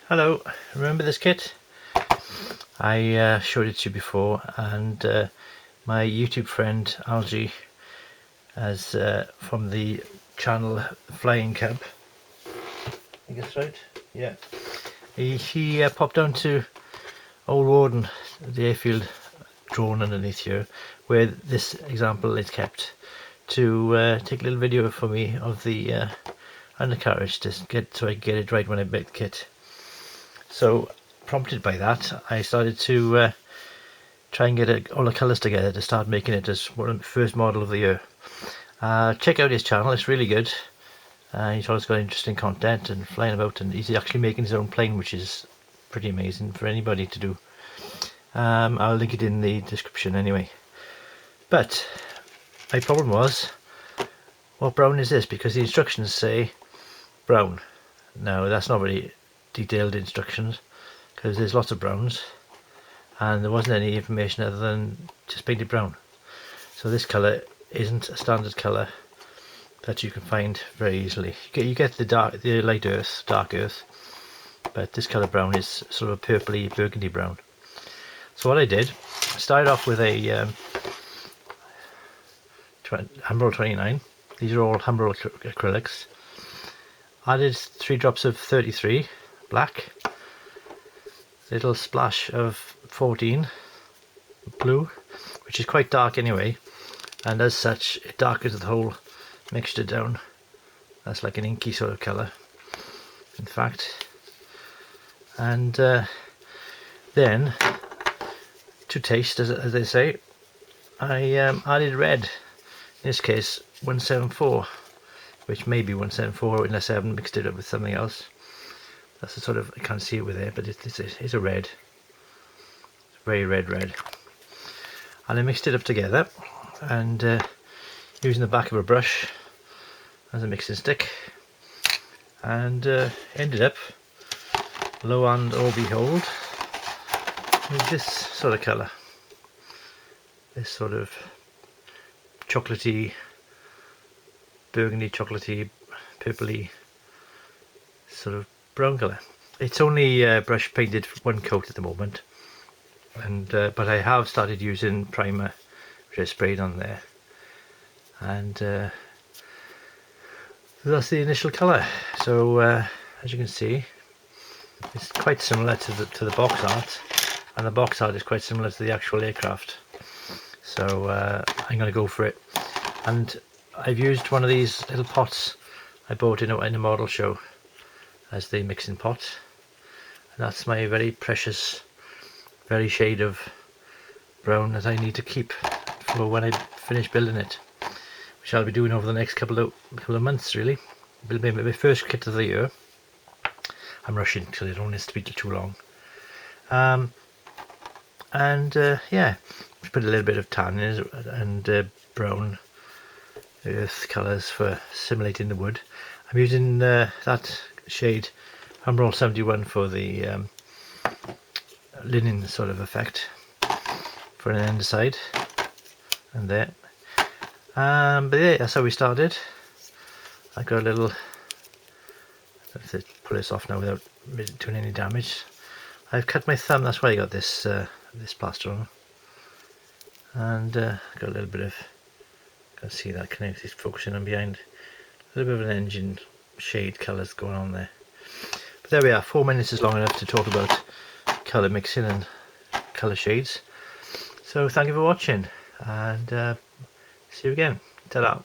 Hello, remember this kit? I showed it to you before, and my YouTube friend Algy, as from the channel Flying Cub, I think that's right, yeah, he popped down to Old Warden, the airfield drawn underneath here, where this example is kept, to take a little video for me of the undercarriage to get so I can get it right when I make the kit. So, prompted by that, I started to try and get all the colours together to start making it as one of the first model of the year. Check out his channel, it's really good. He's always got interesting content and flying about, and he's actually making his own plane, which is pretty amazing for anybody to do. I'll link it in the description anyway. But my problem was, what brown is this? Because the instructions say brown. No, that's not very detailed instructions, because there's lots of browns and there wasn't any information other than just painted brown. So this colour isn't a standard colour that you can find very easily. You get the light earth, dark earth, but this colour brown is sort of a purpley burgundy brown. So what I did, I started off with a Humbrol 29. These are all Humbrol acrylics. Added 3 drops of 33 black, little splash of 14 blue, which is quite dark anyway, and as such it darkens the whole mixture down. That's like an inky sort of colour, in fact. And then, to taste, as they say, I added red, in this case 174, which may be 174 unless I haven't mixed it up with something else. That's a sort of, I can't see it with it, but it's a red. It's very red. And I mixed it up together, and using the back of a brush as a mixing stick, and ended up, lo and behold, with this sort of colour. This sort of chocolatey, burgundy, chocolatey, purpley sort of brown colour. It's only brush painted one coat at the moment, and but I have started using primer, which I sprayed on there, and that's the initial colour. So as you can see, it's quite similar to the box art, and the box art is quite similar to the actual aircraft. So I'm going to go for it, and I've used one of these little pots I bought in a model show as the mixing pot, and that's my very precious, very shade of brown that I need to keep for when I finish building it, which I'll be doing over the next couple of months really. It'll be my first kit of the year. I'm rushing because I don't want this to be too long. Yeah, put a little bit of tan in it, and brown earth colours for simulating the wood. I'm using that shade Humbrol 71 for the linen sort of effect for an underside, and there. But yeah, that's how we started. I got a little, I have to pull this off now without doing any damage. I've cut my thumb, that's why I got this this plaster on, and got a little bit of, you can see that connect is focusing on behind, a little bit of an engine shade colours going on there. But there we are, 4 minutes is long enough to talk about colour mixing and colour shades. So thank you for watching, and see you again. Ta-da.